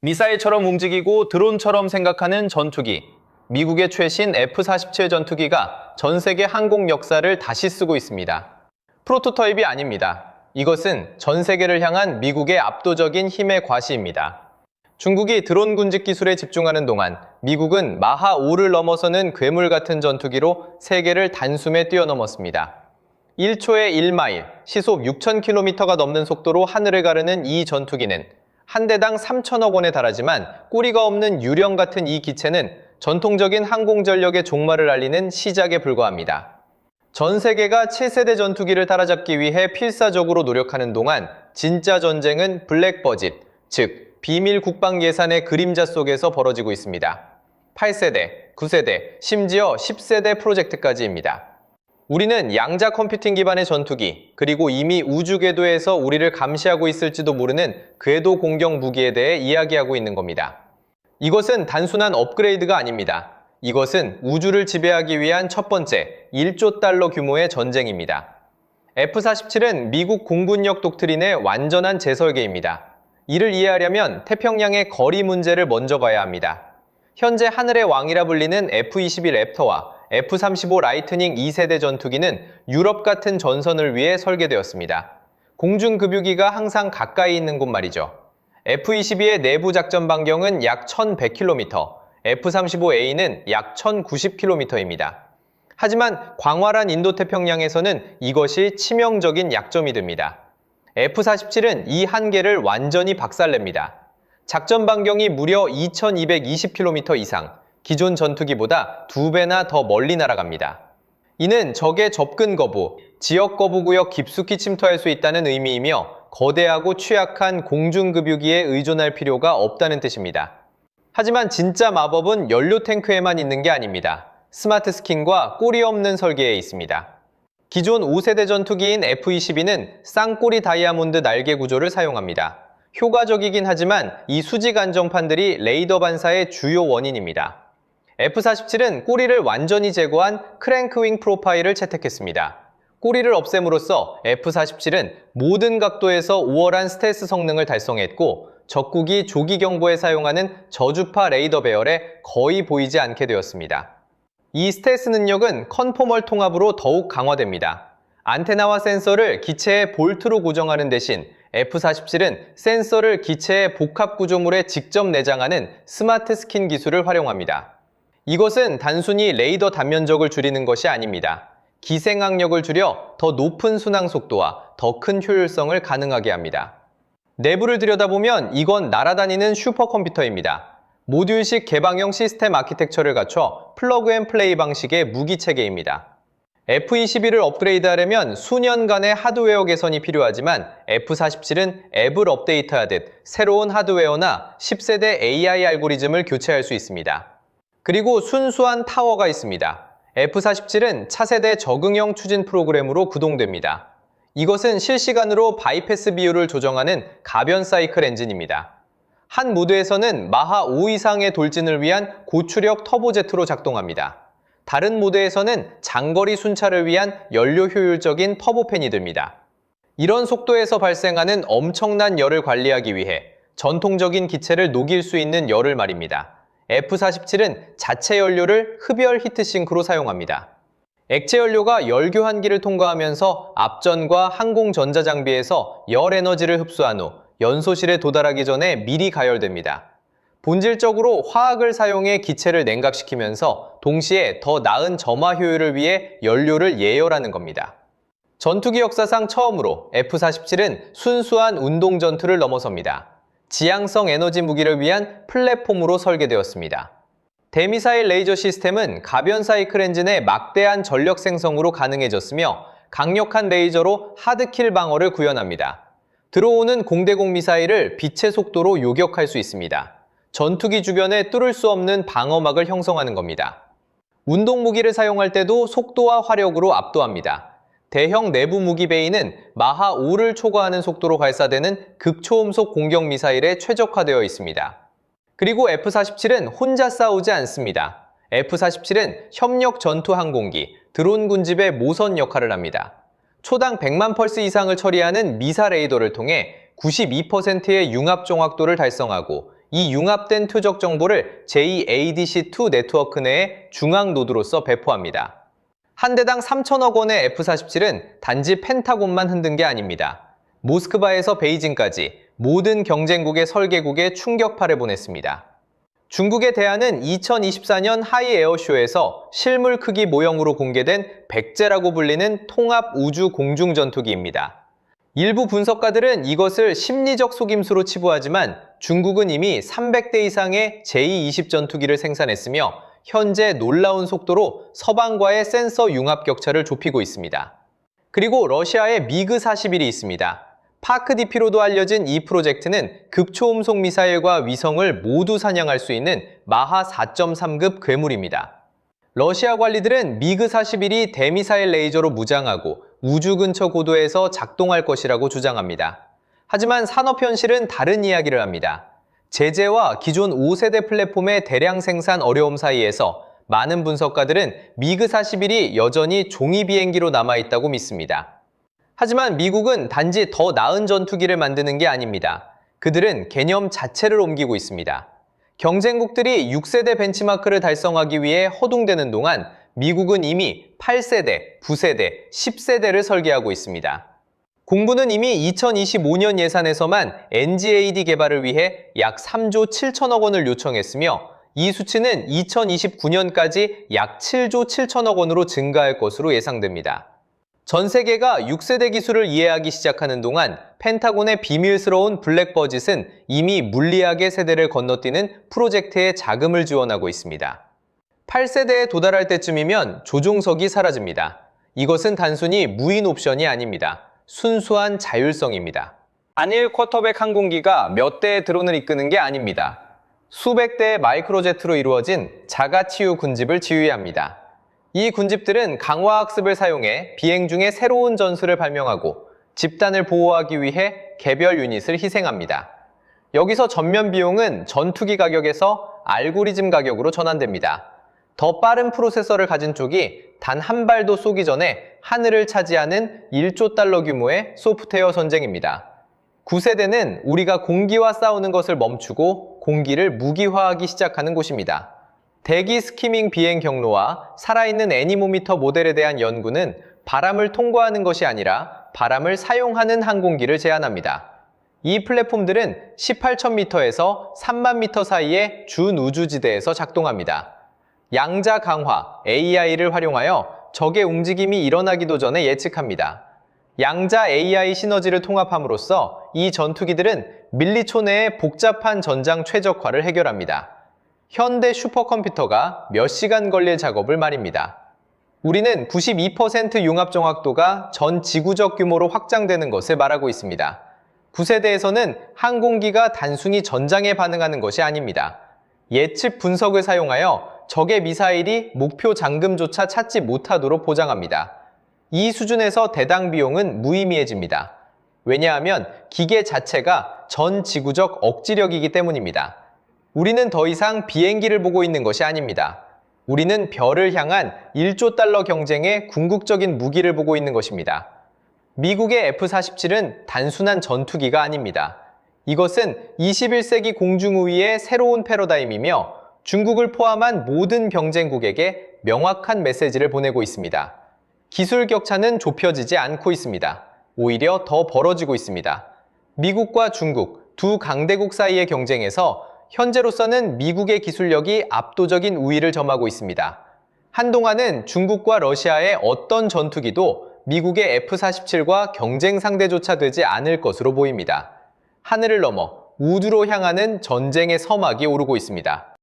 미사일처럼 움직이고 드론처럼 생각하는 전투기. 미국의 최신 F-47 전투기가 전 세계 항공 역사를 다시 쓰고 있습니다. 프로토타입이 아닙니다. 이것은 전 세계를 향한 미국의 압도적인 힘의 과시입니다. 중국이 드론 군집 기술에 집중하는 동안 미국은 마하 5를 넘어서는 괴물 같은 전투기로 세계를 단숨에 뛰어넘었습니다. 1초에 1마일, 시속 6,000km가 넘는 속도로 하늘을 가르는 이 전투기는 한 대당 3천억 원에 달하지만 꼬리가 없는 유령 같은 이 기체는 전통적인 항공전력의 종말을 알리는 시작에 불과합니다. 전 세계가 7세대 전투기를 따라잡기 위해 필사적으로 노력하는 동안 진짜 전쟁은 블랙버짓, 즉 비밀 국방 예산의 그림자 속에서 벌어지고 있습니다. 8세대, 9세대, 심지어 10세대 프로젝트까지입니다. 우리는 양자 컴퓨팅 기반의 전투기, 그리고 이미 우주 궤도에서 우리를 감시하고 있을지도 모르는 궤도 공격 무기에 대해 이야기하고 있는 겁니다. 이것은 단순한 업그레이드가 아닙니다. 이것은 우주를 지배하기 위한 첫 번째 1조 달러 규모의 전쟁입니다. F-47은 미국 공군력 독트린의 완전한 재설계입니다. 이를 이해하려면 태평양의 거리 문제를 먼저 봐야 합니다. 현재 하늘의 왕이라 불리는 F-22 랩터와 F-35 라이트닝 2세대 전투기는 유럽 같은 전선을 위해 설계되었습니다. 공중급유기가 항상 가까이 있는 곳 말이죠. F-22의 내부 작전 반경은 약 1,100km, F-35A는 약 1,090km입니다. 하지만 광활한 인도태평양에서는 이것이 치명적인 약점이 됩니다. F-47은 이 한계를 완전히 박살냅니다. 작전 반경이 무려 2,220km 이상, 기존 전투기보다 2배나 더 멀리 날아갑니다. 이는 적의 접근 거부, 지역 거부 구역 깊숙이 침투할 수 있다는 의미이며 거대하고 취약한 공중급유기에 의존할 필요가 없다는 뜻입니다. 하지만 진짜 마법은 연료 탱크에만 있는 게 아닙니다. 스마트 스킨과 꼬리 없는 설계에 있습니다. 기존 5세대 전투기인 F-22는 쌍꼬리 다이아몬드 날개 구조를 사용합니다. 효과적이긴 하지만 이 수직 안정판들이 레이더 반사의 주요 원인입니다. F-47은 꼬리를 완전히 제거한 크랭크윙 프로파일을 채택했습니다. 꼬리를 없앰으로써 F-47은 모든 각도에서 우월한 스텔스 성능을 달성했고 적국이 조기 경보에 사용하는 저주파 레이더 배열에 거의 보이지 않게 되었습니다. 이 스텔스 능력은 컨포멀 통합으로 더욱 강화됩니다. 안테나와 센서를 기체의 볼트로 고정하는 대신 F-47은 센서를 기체의 복합 구조물에 직접 내장하는 스마트 스킨 기술을 활용합니다. 이것은 단순히 레이더 단면적을 줄이는 것이 아닙니다. 기생항력을 줄여 더 높은 순항 속도와 더 큰 효율성을 가능하게 합니다. 내부를 들여다보면 이건 날아다니는 슈퍼컴퓨터입니다. 모듈식 개방형 시스템 아키텍처를 갖춰 플러그 앤 플레이 방식의 무기체계입니다. F-22를 업그레이드하려면 수년간의 하드웨어 개선이 필요하지만 F-47은 앱을 업데이트하듯 새로운 하드웨어나 10세대 AI 알고리즘을 교체할 수 있습니다. 그리고 순수한 타워가 있습니다. F-47은 차세대 적응형 추진 프로그램으로 구동됩니다. 이것은 실시간으로 바이패스 비율을 조정하는 가변 사이클 엔진입니다. 한 모드에서는 마하 5 이상의 돌진을 위한 고추력 터보제트로 작동합니다. 다른 모드에서는 장거리 순찰을 위한 연료 효율적인 터보팬이 됩니다. 이런 속도에서 발생하는 엄청난 열을 관리하기 위해 전통적인 기체를 녹일 수 있는 열을 말입니다. F-47은 자체 연료를 흡열 히트싱크로 사용합니다. 액체 연료가 열 교환기를 통과하면서 앞전과 항공 전자장비에서 열 에너지를 흡수한 후 연소실에 도달하기 전에 미리 가열됩니다. 본질적으로 화학을 사용해 기체를 냉각시키면서 동시에 더 나은 점화 효율을 위해 연료를 예열하는 겁니다. 전투기 역사상 처음으로 F-47은 순수한 운동 전투를 넘어섭니다. 지향성 에너지 무기를 위한 플랫폼으로 설계되었습니다. 대미사일 레이저 시스템은 가변 사이클 엔진의 막대한 전력 생성으로 가능해졌으며 강력한 레이저로 하드킬 방어를 구현합니다. 들어오는 공대공 미사일을 빛의 속도로 요격할 수 있습니다. 전투기 주변에 뚫을 수 없는 방어막을 형성하는 겁니다. 운동 무기를 사용할 때도 속도와 화력으로 압도합니다. 대형 내부 무기 베이는 마하 5를 초과하는 속도로 발사되는 극초음속 공격 미사일에 최적화되어 있습니다. 그리고 F-47은 혼자 싸우지 않습니다. F-47은 협력 전투 항공기, 드론 군집의 모선 역할을 합니다. 초당 100만 펄스 이상을 처리하는 미사 레이더를 통해 92%의 융합 정확도를 달성하고 이 융합된 표적 정보를 JADC2 네트워크 내의 중앙 노드로서 배포합니다. 한 대당 3천억 원의 F-47은 단지 펜타곤만 흔든 게 아닙니다. 모스크바에서 베이징까지 모든 경쟁국의 설계국에 충격파를 보냈습니다. 중국의 대안은 2024년 하이 에어쇼에서 실물 크기 모형으로 공개된 백제라고 불리는 통합 우주 공중 전투기입니다. 일부 분석가들은 이것을 심리적 속임수로 치부하지만 중국은 이미 300대 이상의 제20 전투기를 생산했으며 현재 놀라운 속도로 서방과의 센서 융합 격차를 좁히고 있습니다. 그리고 러시아의 미그-41이 있습니다. 파크-DP로도 알려진 이 프로젝트는 극초음속 미사일과 위성을 모두 사냥할 수 있는 마하 4.3급 괴물입니다. 러시아 관리들은 미그-41이 대미사일 레이저로 무장하고 우주 근처 고도에서 작동할 것이라고 주장합니다. 하지만 산업 현실은 다른 이야기를 합니다. 제재와 기존 5세대 플랫폼의 대량 생산 어려움 사이에서 많은 분석가들은 미그-41이 여전히 종이 비행기로 남아있다고 믿습니다. 하지만 미국은 단지 더 나은 전투기를 만드는 게 아닙니다. 그들은 개념 자체를 옮기고 있습니다. 경쟁국들이 6세대 벤치마크를 달성하기 위해 허둥대는 동안 미국은 이미 8세대, 9세대, 10세대를 설계하고 있습니다. 공부는 이미 2025년 예산에서만 NGAD 개발을 위해 약 3조 7천억 원을 요청했으며 이 수치는 2029년까지 약 7조 7천억 원으로 증가할 것으로 예상됩니다. 전 세계가 6세대 기술을 이해하기 시작하는 동안 펜타곤의 비밀스러운 블랙버짓은 이미 물리학의 세대를 건너뛰는 프로젝트에 자금을 지원하고 있습니다. 8세대에 도달할 때쯤이면 조종석이 사라집니다. 이것은 단순히 무인 옵션이 아닙니다. 순수한 자율성입니다. 단일 쿼터백 항공기가 몇 대의 드론을 이끄는 게 아닙니다. 수백 대의 마이크로제트로 이루어진 자가치유 군집을 지휘합니다. 이 군집들은 강화학습을 사용해 비행 중에 새로운 전술을 발명하고 집단을 보호하기 위해 개별 유닛을 희생합니다. 여기서 전면 비용은 전투기 가격에서 알고리즘 가격으로 전환됩니다. 더 빠른 프로세서를 가진 쪽이 단 한 발도 쏘기 전에 하늘을 차지하는 1조 달러 규모의 소프트웨어 전쟁입니다. 9세대는 우리가 공기와 싸우는 것을 멈추고 공기를 무기화하기 시작하는 곳입니다. 대기 스키밍 비행 경로와 살아있는 애니모미터 모델에 대한 연구는 바람을 통과하는 것이 아니라 바람을 사용하는 항공기를 제안합니다. 이 플랫폼들은 18,000m에서 30,000m 사이의 준우주지대에서 작동합니다. 양자 강화, AI를 활용하여 적의 움직임이 일어나기도 전에 예측합니다. 양자 AI 시너지를 통합함으로써 이 전투기들은 밀리초 내의 복잡한 전장 최적화를 해결합니다. 현대 슈퍼컴퓨터가 몇 시간 걸릴 작업을 말입니다. 우리는 92% 융합 정확도가 전 지구적 규모로 확장되는 것을 말하고 있습니다. 9세대에서는 항공기가 단순히 전장에 반응하는 것이 아닙니다. 예측 분석을 사용하여 적의 미사일이 목표 잠금조차 찾지 못하도록 보장합니다. 이 수준에서 대당 비용은 무의미해집니다. 왜냐하면 기계 자체가 전 지구적 억지력이기 때문입니다. 우리는 더 이상 비행기를 보고 있는 것이 아닙니다. 우리는 별을 향한 1조 달러 경쟁의 궁극적인 무기를 보고 있는 것입니다. 미국의 F-47은 단순한 전투기가 아닙니다. 이것은 21세기 공중우위의 새로운 패러다임이며 중국을 포함한 모든 경쟁국에게 명확한 메시지를 보내고 있습니다. 기술 격차는 좁혀지지 않고 있습니다. 오히려 더 벌어지고 있습니다. 미국과 중국 두 강대국 사이의 경쟁에서 현재로서는 미국의 기술력이 압도적인 우위를 점하고 있습니다. 한동안은 중국과 러시아의 어떤 전투기도 미국의 F-47과 경쟁 상대조차 되지 않을 것으로 보입니다. 하늘을 넘어 우주로 향하는 전쟁의 서막이 오르고 있습니다.